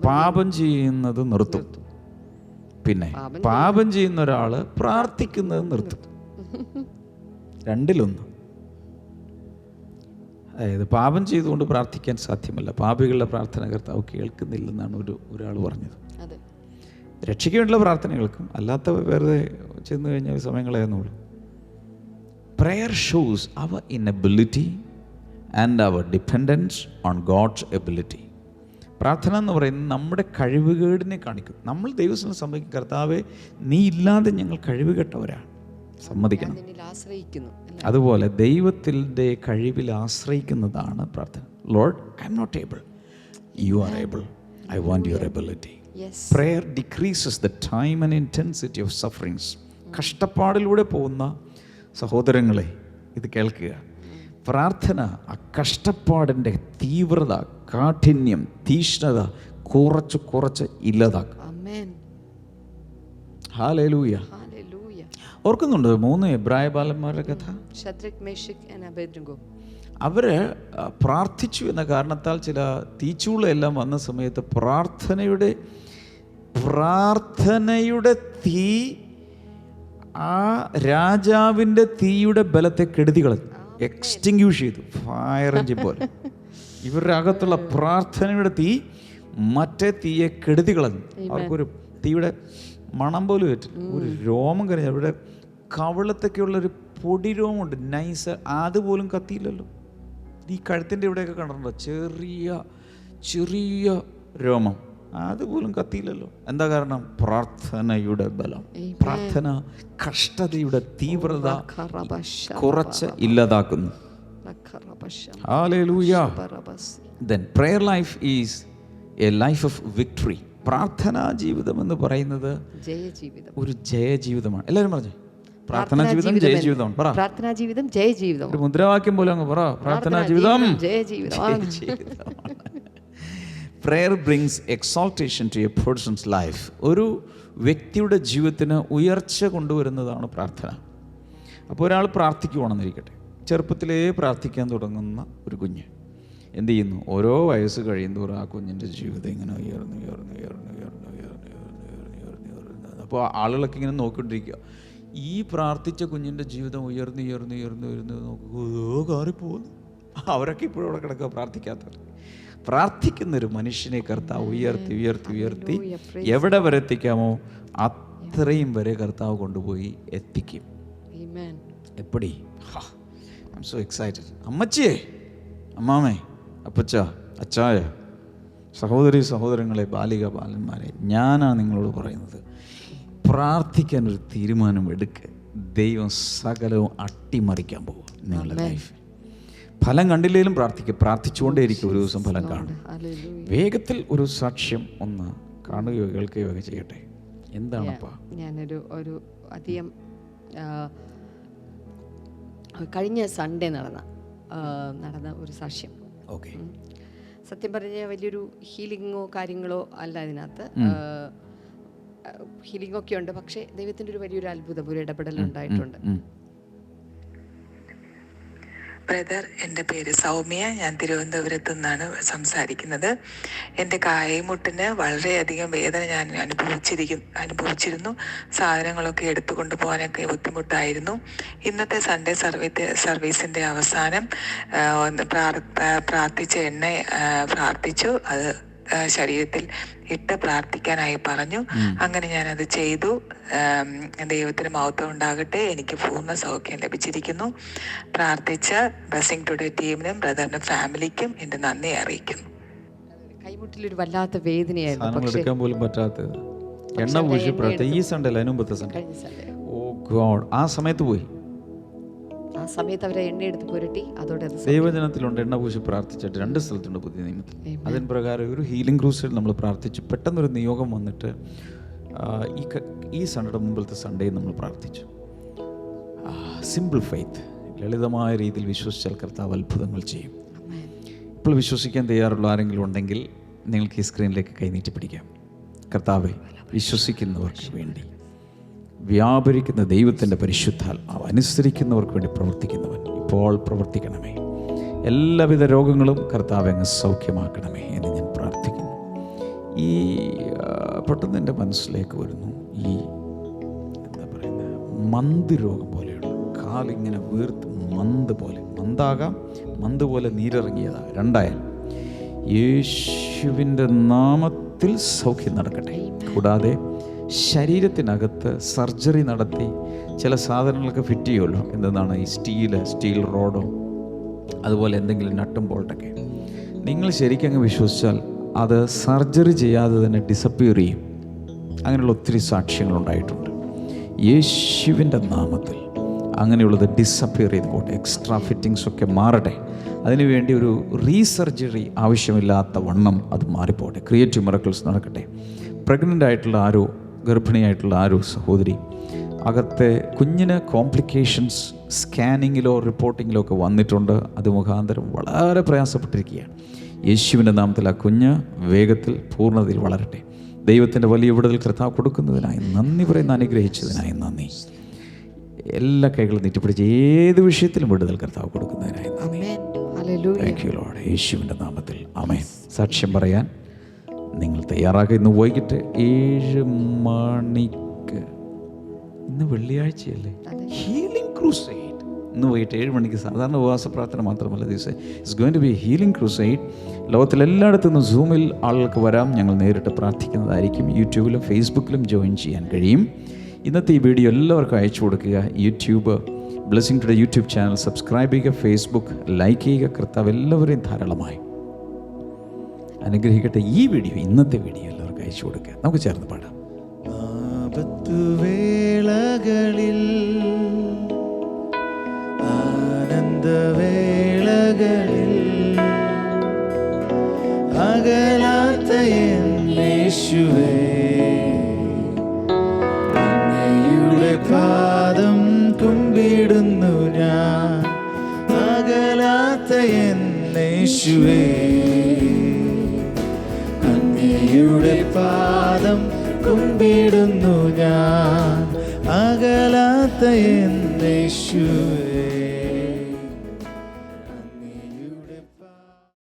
പാപം ചെയ്യുന്നത് നിർത്തും. പിന്നെ പാപം ചെയ്യുന്ന ഒരാള് പ്രാർത്ഥിക്കുന്നത് നിർത്തും. രണ്ടിലൊന്ന്. അതായത് പാപം ചെയ്തുകൊണ്ട് പ്രാർത്ഥിക്കാൻ സാധ്യമല്ല. പാപികളുടെ പ്രാർത്ഥന കർത്താവ് കേൾക്കുന്നില്ലെന്നാണ് ഒരാൾ പറഞ്ഞത്. രക്ഷയ്ക്ക് വേണ്ടിയുള്ള പ്രാർത്ഥന കേൾക്കും, അല്ലാത്ത വെറുതെ ചെന്ന് കഴിഞ്ഞാൽ സമയം കളയുന്നുള്ളൂ. Prayer shows our inability and our dependence on God's ability. പ്രാർത്ഥന എന്ന് പറയുന്നത് നമ്മുടെ കഴിവുകേടിനെ കാണിക്കും. നമ്മൾ ദൈവത്തിന് സംബന്ധിക്കും, കർത്താവേ നീ ഇല്ലാതെ ഞങ്ങൾ കഴിവുകെട്ടവരാണ്, സമ്മതിക്കണം. നിന്നിൽ ആശ്രയിക്കുന്നു. അതുപോലെ ദൈവത്തിൻ്റെ കഴിവിൽ ആശ്രയിക്കുന്നതാണ് പ്രാർത്ഥന. Lord, I am not able, you are able, I want your ability. Prayer decreases the time and intensity of sufferings. കഷ്ടപ്പാടിലൂടെ പോകുന്ന സഹോദരങ്ങളെ ഇത് കേൾക്കുക. പ്രാർത്ഥന ആ കഷ്ടപ്പാടിൻ്റെ തീവ്രത, കാഠിന്യം, തീഷ്ണത കുറച്ച് കുറച്ച് ഇല്ലാതാക്കും. ഹല്ലേലൂയ. ഓർക്കുന്നുണ്ട് 3 എബ്രായ ബാലന്മാരുടെ കഥ? അവർ പ്രാർത്ഥിച്ചു എന്ന കാരണത്താൽ ചില തീച്ചൂളയെല്ലാം വന്ന സമയത്ത് പ്രാർത്ഥനയുടെ തീ ആ രാജാവിൻ്റെ തീയുടെ ബലത്തെ കെടുതി കളഞ്ഞു, എക്സ്റ്റിങ്ക്യൂഷ് ചെയ്തു, ഫയർ എഞ്ചിൻ പോലെ. ഇവരുടെ അകത്തുള്ള പ്രാർത്ഥനയുടെ തീ മറ്റേ തീയെ കെടുതി കളഞ്ഞു. അവർക്കൊരു തീയുടെ മണം പോലും പറ്റില്ല. ഒരു രോമം കഴിഞ്ഞ അവരുടെ കവിളത്തൊക്കെയുള്ളൊരു പൊടി രോമമുണ്ട്, നൈസ്, അതുപോലും കത്തിയില്ലല്ലോ. ഈ കഴുത്തിൻ്റെ ഇവിടെയൊക്കെ കണ്ടിട്ടുണ്ടോ ചെറിയ ചെറിയ രോമം, അതുപോലും കത്തിയില്ലല്ലോ. എന്താ കാരണം? പ്രാർത്ഥനയുടെ ബലം. പ്രാർത്ഥന കഷ്ടതയുടെ തീവ്രത കുറച്ച് ഇല്ലാതാക്കുന്നു. Hallelujah. Then prayer life is a life of victory. പ്രാർത്ഥനാ ജീവിതം എന്ന് പറയുന്നത് ഒരു ജയജീവിതമാണ്. എല്ലാവരും പറഞ്ഞു പ്രാർത്ഥനാ ജീവിതം ജയജീവിതമാണ്. പറ, പ്രാർത്ഥനാ ജീവിതം ജയജീവിതം. ഒരു മുദ്രാവാക്യം പോലെ അങ്ങ് പറ, പ്രാർത്ഥനാ ജീവിതം ജയജീവിതമാണ്. Prayer brings exaltation to a person's life. ഒരു വ്യക്തിയുടെ ജീവിതത്തിന് ഉയർച്ച കൊണ്ടുവരുന്നതാണ് പ്രാർത്ഥന. അപ്പോൾ ഒരാൾ പ്രാർത്ഥിക്കുവാണെന്നിരിക്കട്ടെ, ചെറുപ്പത്തിലേ പ്രാർത്ഥിക്കാൻ തുടങ്ങുന്ന ഒരു കുഞ്ഞ് എന്ത് ചെയ്യുന്നു? ഓരോ വയസ്സ് കഴിയുന്തോറും ആ കുഞ്ഞിൻ്റെ ജീവിതം ഇങ്ങനെ ഉയർന്നു ഉയർന്നു ഉയർന്നു ഉയർന്നു ഉയർന്നു ഉയർന്നു ഉയർന്നു ഉയർന്നു. അപ്പോൾ ആളുകളൊക്കെ ഇങ്ങനെ നോക്കിക്കൊണ്ടിരിക്കുക, ഈ പ്രാർത്ഥിച്ച കുഞ്ഞിൻ്റെ ജീവിതം ഉയർന്നു ഉയർന്നു ഉയർന്നു ഉയർന്നു നോക്കുക, കാറിപ്പോകുന്നു. അവരൊക്കെ ഇപ്പോഴും അവിടെ കിടക്കുക, പ്രാർത്ഥിക്കാത്തവർ. പ്രാർത്ഥിക്കുന്നൊരു മനുഷ്യനെ കർത്താവ് ഉയർത്തി ഉയർത്തി ഉയർത്തി എവിടെ വരെ എത്തിക്കാമോ അത്രയും വരെ കർത്താവ് കൊണ്ടുപോയി എത്തിക്കും. എപ്പടി? I am so excited. അമ്മച്ചിയെ, അമ്മാമേ, അപ്പച്ച, അച്ചായ, സഹോദരി സഹോദരങ്ങളെ, ബാലിക ബാലന്മാരെ, ഞാനാണ് നിങ്ങളോട് പറയുന്നത്, പ്രാർത്ഥിക്കാനൊരു തീരുമാനം എടുക്കുക. ദൈവം സകലവും അട്ടിമറിക്കാൻ പോകും നിങ്ങളുടെ ലൈഫിൽ. ഫലം കണ്ടില്ലെങ്കിലും പ്രാർത്ഥിക്കുക, പ്രാർത്ഥിച്ചുകൊണ്ടേയിരിക്കും, ഒരു ദിവസം ഫലം കാണും. വേഗത്തിൽ ഒരു സാക്ഷ്യം ഒന്ന് കാണുകയോ കേൾക്കുകയോ ഒക്കെ ചെയ്യട്ടെ. എന്താണപ്പാ? ഞാനൊരു അധികം കഴിഞ്ഞ സൺഡേ നടന്ന ഒരു സാക്ഷ്യം. ഓക്കെ. സത്യം പറഞ്ഞാൽ വലിയൊരു ഹീലിങ്ങോ കാര്യങ്ങളോ അല്ല ഇതിനകത്ത്. ഹീലിംഗ് ഒക്കെ ഉണ്ട്, പക്ഷേ ദൈവത്തിൻ്റെ ഒരു വലിയൊരു അത്ഭുതം, ഒരു ഇടപെടൽ ഉണ്ടായിട്ടുണ്ട്. ബ്രദർ, എൻ്റെ പേര് സൗമ്യ. ഞാൻ തിരുവനന്തപുരത്തു നിന്നാണ് സംസാരിക്കുന്നത്. എൻ്റെ കായമുട്ടിന് വളരെയധികം വേദന ഞാൻ അനുഭവിച്ചിരുന്നു. സാധനങ്ങളൊക്കെ എടുത്തുകൊണ്ട് പോകാനൊക്കെ ബുദ്ധിമുട്ടായിരുന്നു. ഇന്നത്തെ സൺഡേ സർവീസിൻ്റെ അവസാനം പ്രാർത്ഥിച്ച എണ്ണ പ്രാർത്ഥിച്ചു. അത് ശരീരത്തിൽ ഇട്ട് പ്രാർത്ഥിക്കാനായി പറഞ്ഞു. അങ്ങനെ ഞാനത് ചെയ്തു. ദൈവത്തിന് മഹത്വം ഉണ്ടാകട്ടെ. എനിക്ക് പൂർണ്ണ സൗഖ്യം ലഭിച്ചിരിക്കുന്നു. പ്രാർത്ഥിച്ച ബ്ലെസ്സിംഗ് ടുഡേ ടീമിനും ബ്രദറിനും ഫാമിലിക്കും എൻ്റെ നന്ദി അറിയിക്കുന്നു. കൈമുട്ടിലൊരു വല്ലാത്ത വേദനയായിരുന്നു, എടുക്കാൻ പോലും പറ്റാത്തത്. എണ്ണ പൂശി ഈ സൺഡേ അല്ല, അതിനുമ്പത്തെ സൺഡേ. ഓ ഗോഡ്, ആ സമയത്ത് പോയി. ആ സമയത്ത് അവരെ എണ്ണ എടുത്ത് പുരട്ടി. അതോടെ ദൈവജനത്തിലുണ്ട് എണ്ണ പൂശി പ്രാർത്ഥിച്ചിട്ട് 2 സ്ഥലത്തുണ്ട് പുതിയ നിയമത്തിൽ. അതിന് പ്രകാരം ഒരു ഹീലിംഗ് ക്രൂസിൽ നമ്മൾ പ്രാർത്ഥിച്ചു. പെട്ടെന്നൊരു നിയോഗം വന്നിട്ട് ഈ സൺഡേ മുമ്പിലത്തെ സൺഡേ നമ്മൾ പ്രാർത്ഥിച്ചു. സിമ്പിൾ ഫെയ്ത്ത്, ലളിതമായ രീതിയിൽ വിശ്വസിച്ചാൽ കർത്താവ് അത്ഭുതങ്ങൾ ചെയ്യും. ഇപ്പോൾ വിശ്വസിക്കാൻ തയ്യാറുള്ള ആരെങ്കിലും ഉണ്ടെങ്കിൽ നിങ്ങൾക്ക് ഈ സ്ക്രീനിലേക്ക് കൈനീട്ടി പിടിക്കാം. കർത്താവെ, വിശ്വസിക്കുന്നവർക്ക് വേണ്ടി വ്യാപരിക്കുന്ന ദൈവത്തിൻ്റെ പരിശുദ്ധാത്മാവ് അനുസരിക്കുന്നവർക്ക് വേണ്ടി പ്രവർത്തിക്കുന്നവൻ ഇപ്പോൾ പ്രവർത്തിക്കണമേ. എല്ലാവിധ രോഗങ്ങളും കർത്താവെ അങ്ങ് സൗഖ്യമാക്കണമേ എന്ന് ഞാൻ പ്രാർത്ഥിക്കുന്നു. ഈ പെട്ടെന്ന് എൻ്റെ മനസ്സിലേക്ക് വരുന്നു, ഈ എന്താ പറയുന്നത്, മന്ത് രോഗം പോലെയുള്ള കാലിങ്ങനെ വീർത്ത് മന്താകാം, മന്ത് പോലെ നീരിറങ്ങിയതാകാം, രണ്ടായാലും യേശുവിൻ്റെ നാമത്തിൽ സൗഖ്യം നടക്കട്ടെ. കൂടാതെ ശരീരത്തിനകത്ത് സർജറി നടത്തി ചില സാധനങ്ങളൊക്കെ ഫിറ്റ് ചെയ്യുമല്ലോ, എന്തെന്നാണ് ഈ സ്റ്റീൽ റോഡോ അതുപോലെ എന്തെങ്കിലും നട്ടും ബോൾട്ടൊക്കെ, നിങ്ങൾ ശരിക്കും അങ്ങ് വിശ്വസിച്ചാൽ അത് സർജറി ചെയ്യാതെ തന്നെ ഡിസപ്പിയർ ചെയ്യും. അങ്ങനെയുള്ള ഒത്തിരി സാക്ഷ്യങ്ങളുണ്ടായിട്ടുണ്ട്. യേശുവിൻ്റെ നാമത്തിൽ അങ്ങനെയുള്ളത് ഡിസപ്പിയർ ചെയ്തുകൊട്ടെ. എക്സ്ട്രാ ഫിറ്റിങ്സ് ഒക്കെ മാറട്ടെ. അതിനുവേണ്ടി ഒരു റീസർജറി ആവശ്യമില്ലാത്ത വണ്ണം അത് മാറിപ്പോട്ടെ. ക്രിയേറ്റീവ് മിറക്കിൾസ് നടക്കട്ടെ. പ്രഗ്നൻ്റ് ആയിട്ടുള്ള ആരോ, ഗർഭിണിയായിട്ടുള്ള ആരോ സഹോദരി, അകത്തെ കുഞ്ഞിന് കോംപ്ലിക്കേഷൻസ് സ്കാനിങ്ങിലോ റിപ്പോർട്ടിങ്ങിലോ ഒക്കെ വന്നിട്ടുണ്ട്. അത് മുഖാന്തരം വളരെ പ്രയാസപ്പെട്ടിരിക്കുകയാണ്. യേശുവിൻ്റെ നാമത്തിൽ ആ കുഞ്ഞ് വേഗത്തിൽ പൂർണ്ണതയിൽ വളരട്ടെ. ദൈവത്തിൻ്റെ വലിയ വിടുതൽ കർത്താവ് കൊടുക്കുന്നതിനായി നന്ദി പറയുന്ന, അനുഗ്രഹിച്ചതിനായി നന്ദി. എല്ലാ കൈകളും നീട്ടിപ്പിടിച്ച് ഏത് വിഷയത്തിലും വിടുതൽ കർത്താവ് കൊടുക്കുന്നതിനായി നന്ദി. Thank you Lord. യേശുവിൻ്റെ നാമത്തിൽ ആമേൻ. സാക്ഷ്യം പറയാൻ നിങ്ങൾ തയ്യാറാക്കുക. ഇന്ന് വൈകിട്ട് 7 മണിക്ക്, ഇന്ന് വെള്ളിയാഴ്ചയല്ലേ, ഹീലിംഗ് ക്രൂസൈഡ്. ഇന്ന് വൈകിട്ട് 7 മണിക്ക് സാധാരണ ഉപവാസ പ്രാർത്ഥന മാത്രമല്ല, ദിവസം it's going to be healing crusade. ലോകത്തിലെല്ലായിടത്തു നിന്നും സൂമിൽ ആളുകൾക്ക് വരാം. ഞങ്ങൾ നേരിട്ട് പ്രാർത്ഥിക്കുന്നതായിരിക്കും. യൂട്യൂബിലും ഫേസ്ബുക്കിലും ജോയിൻ ചെയ്യാൻ കഴിയും. ഇന്നത്തെ ഈ വീഡിയോ എല്ലാവർക്കും അയച്ചു കൊടുക്കുക. YouTube blessing today YouTube channel subscribe ചെയ്യുക, ഫേസ്ബുക്ക് ലൈക്ക് ചെയ്യുക. കർത്താവ് എല്ലാവരെയും ധാരാളമായി അനുഗ്രഹിക്കട്ടെ. ഈ വീഡിയോ, ഇന്നത്തെ വീഡിയോ എല്ലാവർക്കും അയച്ചു കൊടുക്കുക. നമുക്ക് ചേർന്ന് പാടാം. ആപത്തുവേളകളിൽ, ആനന്ദവേളകളിൽ അകലാത്ത എൻ യേശുവേ, അങ്ങയുടെ പാദം കുമ്പിടുന്നു ഞാൻ. അകലാത്ത എൻ യേശുവേ, അങ്ങയുടെ പാദം കുമ്പിടുന്നു ഞാൻ. അകലാത്ത എൻ യേശുവേ.